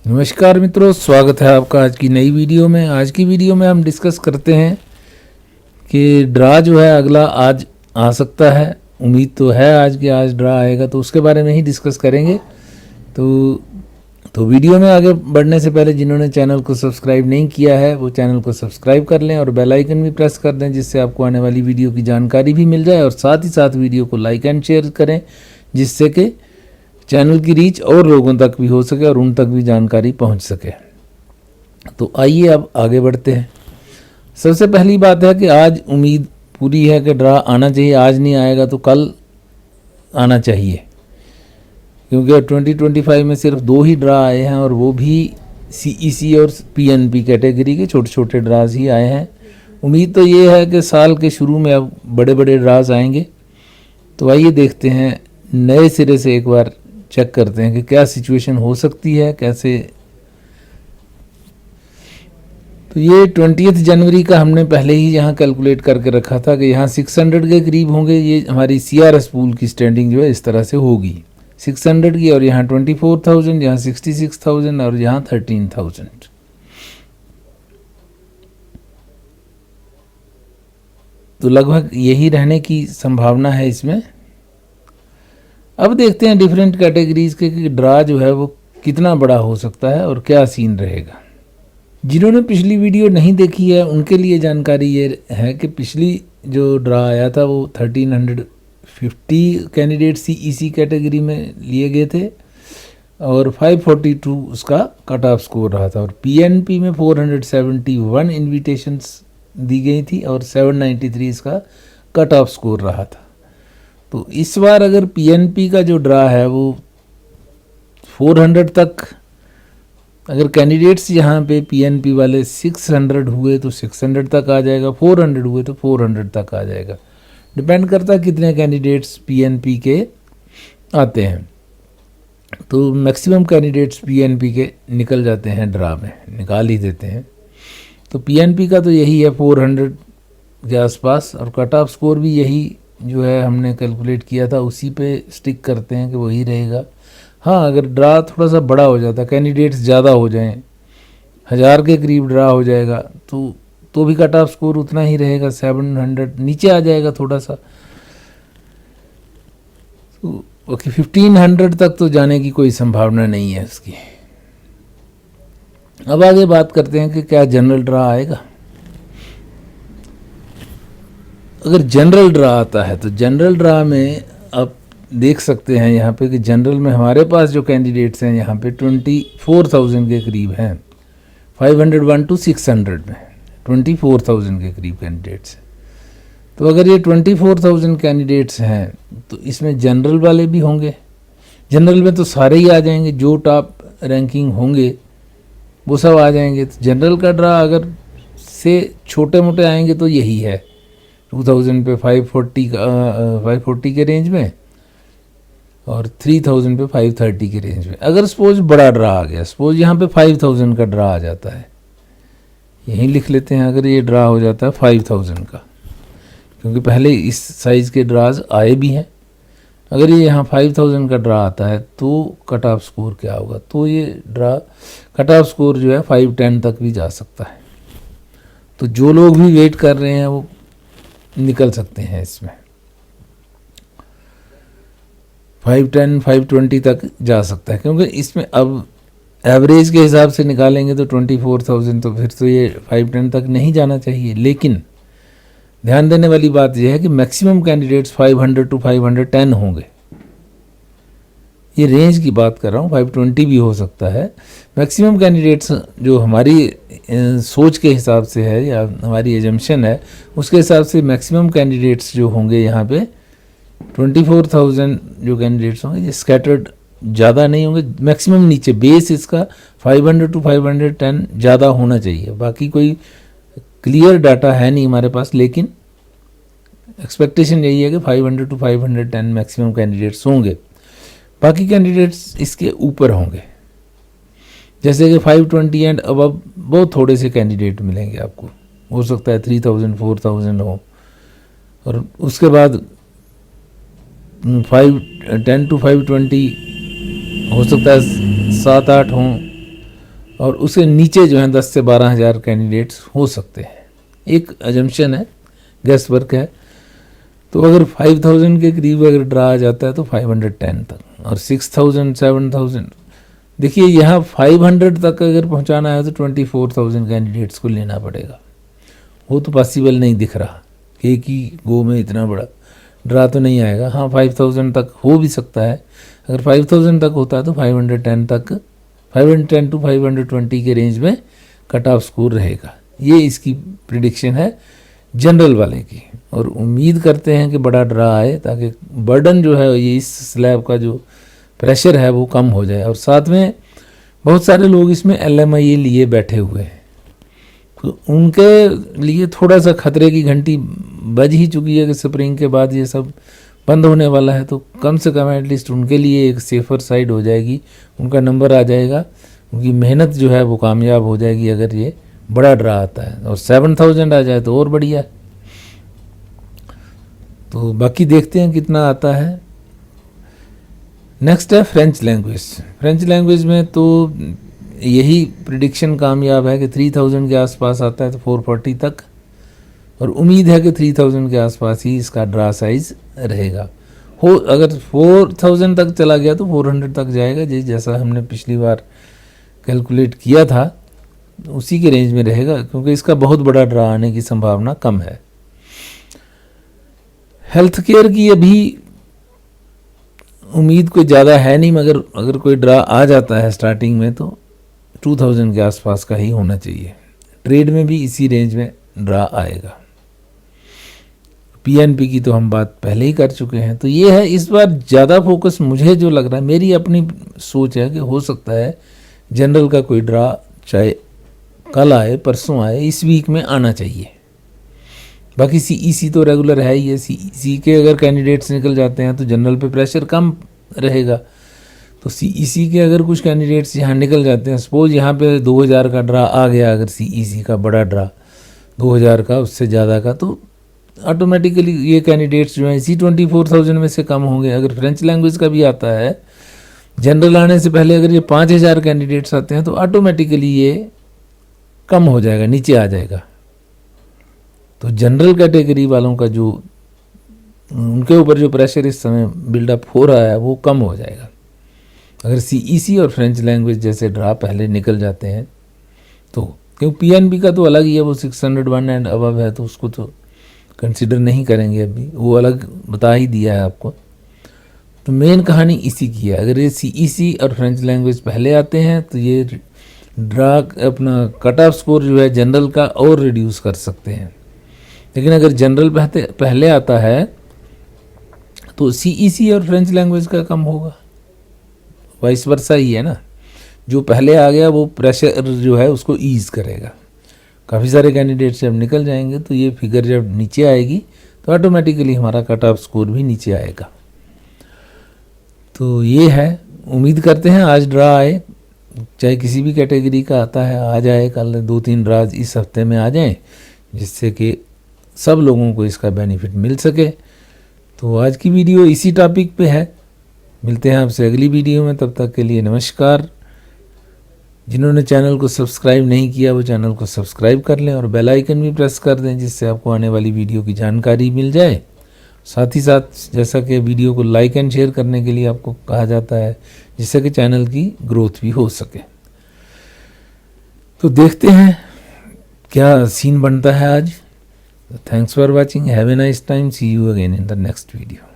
नमस्कार मित्रों, स्वागत है आपका आज की नई वीडियो में। आज की वीडियो में हम डिस्कस करते हैं कि ड्रा जो है अगला आज आ सकता है। उम्मीद तो है आज कि आज ड्रा आएगा, तो उसके बारे में ही डिस्कस करेंगे। तो वीडियो में आगे बढ़ने से पहले जिन्होंने चैनल को सब्सक्राइब नहीं किया है वो चैनल को सब्सक्राइब कर लें और बेल आइकन भी प्रेस कर दें, जिससे आपको आने वाली वीडियो की जानकारी भी मिल जाए। और साथ ही साथ वीडियो को लाइक एंड शेयर करें, जिससे कि चैनल की रीच और लोगों तक भी हो सके और उन तक भी जानकारी पहुंच सके। तो आइए अब आगे बढ़ते हैं। सबसे पहली बात है कि आज उम्मीद पूरी है कि ड्रा आना चाहिए। आज नहीं आएगा तो कल आना चाहिए, क्योंकि 2025 में सिर्फ 2 ही ड्रा आए हैं और वो भी CEC और PNP कैटेगरी के छोटे छोटे ड्राज ही आए हैं। उम्मीद तो ये है कि साल के शुरू में अब बड़े बड़े ड्राज आएंगे। तो आइए देखते हैं, नए सिरे से एक बार चेक करते हैं कि क्या सिचुएशन हो सकती है, कैसे। तो ये 20 जनवरी का हमने पहले ही यहाँ कैलकुलेट करके रखा था कि यहाँ 600 के करीब होंगे। ये हमारी CRS पूल की स्टैंडिंग जो है इस तरह से होगी, 600 की, और यहाँ 24,000, यहाँ 66,000 और यहाँ 13,000। तो लगभग यही रहने की संभावना है इसमें। अब देखते हैं डिफरेंट कैटेगरीज के कि ड्रा जो है वो कितना बड़ा हो सकता है और क्या सीन रहेगा। जिन्होंने पिछली वीडियो नहीं देखी है उनके लिए जानकारी ये है कि पिछली जो ड्रा आया था वो 1350 कैंडिडेट CEC कैटेगरी में लिए गए थे और 542 उसका कट ऑफ स्कोर रहा था। और PNP में 471 इन्विटेशंस दी गई थी और 793 इसका कट ऑफ स्कोर रहा था। तो इस बार अगर PNP का जो ड्रा है वो 400 तक, अगर कैंडिडेट्स यहाँ पे PNP वाले 600 हुए तो 600 तक आ जाएगा, 400 हुए तो 400 तक आ जाएगा। डिपेंड करता है कितने कैंडिडेट्स PNP के आते हैं। तो मैक्सिमम कैंडिडेट्स PNP के निकल जाते हैं, ड्रा में निकाल ही देते हैं। तो PNP का तो यही है 400 के आसपास, और कट ऑफ स्कोर भी यही जो है हमने कैलकुलेट किया था उसी पे स्टिक करते हैं कि वही रहेगा। हाँ, अगर ड्रा थोड़ा सा बड़ा हो जाता, कैंडिडेट्स ज़्यादा हो जाएं, 1000 के करीब ड्रा हो जाएगा, तो भी कट ऑफ स्कोर उतना ही रहेगा, 700 नीचे आ जाएगा थोड़ा सा। तो ओके, 1500 तक तो जाने की कोई संभावना नहीं है उसकी। अब आगे बात करते हैं कि क्या जनरल ड्रा आएगा। अगर जनरल ड्रा आता है तो जनरल ड्रा में आप देख सकते हैं यहाँ पे कि जनरल में हमारे पास जो कैंडिडेट्स हैं यहाँ पे 24,000 के करीब हैं। 501 to 600 में 24,000 के करीब कैंडिडेट्स हैं। तो अगर ये 24,000 कैंडिडेट्स हैं तो इसमें जनरल वाले भी होंगे। जनरल में तो सारे ही आ जाएंगे, जो टॉप रैंकिंग होंगे वो सब आ जाएंगे। तो जनरल का ड्रा अगर से छोटे मोटे आएंगे तो यही है, 2000 पे 540 के रेंज में और 3000 पे 530 के रेंज में। अगर सपोज बड़ा ड्रा आ गया, सपोज यहाँ पे 5000 का ड्रा आ जाता है, यहीं लिख लेते हैं, अगर ये ड्रा हो जाता है 5000 का, क्योंकि पहले इस साइज़ के ड्राज आए भी हैं। अगर ये यहाँ 5000 का ड्रा आता है तो कट ऑफ स्कोर क्या होगा, तो ये ड्रा कट ऑफ स्कोर जो है 510 तक भी जा सकता है। तो जो लोग भी वेट कर रहे हैं वो निकल सकते हैं इसमें, 510 520 तक जा सकता है, क्योंकि इसमें अब एवरेज के हिसाब से निकालेंगे तो 24,000, तो फिर तो ये 510 तक नहीं जाना चाहिए। लेकिन ध्यान देने वाली बात यह है कि मैक्सिमम कैंडिडेट्स 500 to 510 होंगे। ये रेंज की बात कर रहा हूँ, 520 भी हो सकता है। मैक्सिमम कैंडिडेट्स जो हमारी सोच के हिसाब से है या हमारी एजम्पशन है उसके हिसाब से मैक्सिमम कैंडिडेट्स जो होंगे यहाँ पे 24,000 जो कैंडिडेट्स होंगे, ये स्कैटर्ड ज़्यादा नहीं होंगे। मैक्सिमम नीचे बेस इसका 500 to 510 ज़्यादा होना चाहिए। बाकी कोई क्लियर डाटा है नहीं हमारे पास, लेकिन एक्सपेक्टेशन यही है कि 500 to 510 मैक्सिमम कैंडिडेट्स होंगे। बाकी कैंडिडेट्स इसके ऊपर होंगे, जैसे कि 520 एंड अब बहुत थोड़े से कैंडिडेट मिलेंगे आपको। हो सकता है 3000 4000 हो, और उसके बाद 510 to 520 हो सकता है 7-8 हों, और उसके नीचे जो है 10 से 12 हज़ार कैंडिडेट्स हो सकते हैं। एक अजम्पशन है, गेस वर्क है। तो अगर 5000 के करीब अगर ड्रा आ जाता है तो 510 तक, और 6000 7000, देखिए यहाँ 500 तक अगर पहुँचाना है तो 24,000 कैंडिडेट्स को लेना पड़ेगा। वो तो पॉसिबल नहीं दिख रहा कि एक ही गो में इतना बड़ा ड्रा तो नहीं आएगा। हाँ 5000 तक हो भी सकता है। अगर 5000 तक होता है तो 510 तक, 510 to 520 के रेंज में कट ऑफ स्कोर रहेगा। ये इसकी प्रिडिक्शन है जनरल वाले की, और उम्मीद करते हैं कि बड़ा ड्रा आए ताकि बर्डन जो है ये इस स्लैब का जो प्रेशर है वो कम हो जाए। और साथ में बहुत सारे लोग इसमें LMIA लिए बैठे हुए हैं, तो उनके लिए थोड़ा सा खतरे की घंटी बज ही चुकी है कि स्प्रिंग के बाद ये सब बंद होने वाला है। तो कम से कम एटलीस्ट उनके लिए एक सेफर साइड हो जाएगी, उनका नंबर आ जाएगा, उनकी मेहनत जो है वो कामयाब हो जाएगी अगर ये बड़ा ड्रा आता है। और 7000 आ जाए तो और बढ़िया। तो बाकी देखते हैं कितना आता है। नेक्स्ट है फ्रेंच लैंग्वेज। फ्रेंच लैंग्वेज में तो यही प्रिडिक्शन कामयाब है कि 3000 के आसपास आता है तो 440 तक, और उम्मीद है कि 3000 के आसपास ही इसका ड्रा साइज रहेगा। हो अगर 4000 तक चला गया तो 400 तक जाएगा, जैसा हमने पिछली बार कैलकुलेट किया था उसी के रेंज में रहेगा, क्योंकि इसका बहुत बड़ा ड्रा आने की संभावना कम है। हेल्थ केयर की अभी उम्मीद कोई ज़्यादा है नहीं, मगर अगर कोई ड्रा आ जाता है स्टार्टिंग में तो 2000 के आसपास का ही होना चाहिए। ट्रेड में भी इसी रेंज में ड्रा आएगा। PNP की तो हम बात पहले ही कर चुके हैं। तो ये है, इस बार ज़्यादा फोकस मुझे जो लग रहा है, मेरी अपनी सोच है कि हो सकता है जनरल का कोई ड्रा चाहे कल आए परसों आए, इस वीक में आना चाहिए। बाकी CEC तो रेगुलर है ही है। CEC के अगर कैंडिडेट्स निकल जाते हैं तो जनरल पे प्रेशर कम रहेगा। तो CEC के अगर कुछ कैंडिडेट्स यहाँ निकल जाते हैं, सपोज यहाँ पे 2000 का ड्रा आ गया, अगर CEC का बड़ा ड्रा 2000 का उससे ज़्यादा का, तो ऑटोमेटिकली ये कैंडिडेट्स जो हैं इसी 24,000 में से कम होंगे। अगर फ्रेंच लैंग्वेज का भी आता है, जनरल आने से पहले अगर ये 5000 कैंडिडेट्स आते हैं तो ऑटोमेटिकली ये कम हो जाएगा, नीचे आ जाएगा। तो जनरल कैटेगरी वालों का जो उनके ऊपर जो प्रेशर इस समय बिल्डअप हो रहा है वो कम हो जाएगा अगर CEC और फ्रेंच लैंग्वेज जैसे ड्रा पहले निकल जाते हैं तो। क्योंकि PNB का तो अलग ही है, वो 601 एंड अबव है, तो उसको तो कंसिडर नहीं करेंगे अभी, वो अलग बता ही दिया है आपको। तो मेन कहानी इसी की है। अगर ये CEC और फ्रेंच लैंग्वेज पहले आते हैं तो ये ड्रा अपना कट ऑफ स्कोर जो है जनरल का और रिड्यूस कर सकते हैं। लेकिन अगर जनरल पहले आता है तो CEC और फ्रेंच लैंग्वेज का कम होगा, वाइस वर्सा ही है ना। जो पहले आ गया वो प्रेशर जो है उसको ईज करेगा। काफ़ी सारे कैंडिडेट जब निकल जाएंगे तो ये फिगर जब नीचे आएगी तो ऑटोमेटिकली हमारा कट ऑफ स्कोर भी नीचे आएगा। तो ये है, उम्मीद करते हैं आज ड्रा आए, चाहे किसी भी कैटेगरी का आता है आ जाए। कल 2-3 ड्राज इस हफ्ते में आ जाएं, जिससे कि सब लोगों को इसका बेनिफिट मिल सके। तो आज की वीडियो इसी टॉपिक पे है। मिलते हैं आपसे अगली वीडियो में, तब तक के लिए नमस्कार। जिन्होंने चैनल को सब्सक्राइब नहीं किया वो चैनल को सब्सक्राइब कर लें और बेल आइकन भी प्रेस कर दें, जिससे आपको आने वाली वीडियो की जानकारी मिल जाए। साथ ही साथ जैसा कि वीडियो को लाइक एंड शेयर करने के लिए आपको कहा जाता है, जिससे कि चैनल की ग्रोथ भी हो सके। तो देखते हैं क्या सीन बनता है आज। Thanks for watching. Have a nice time. See you again in the next video.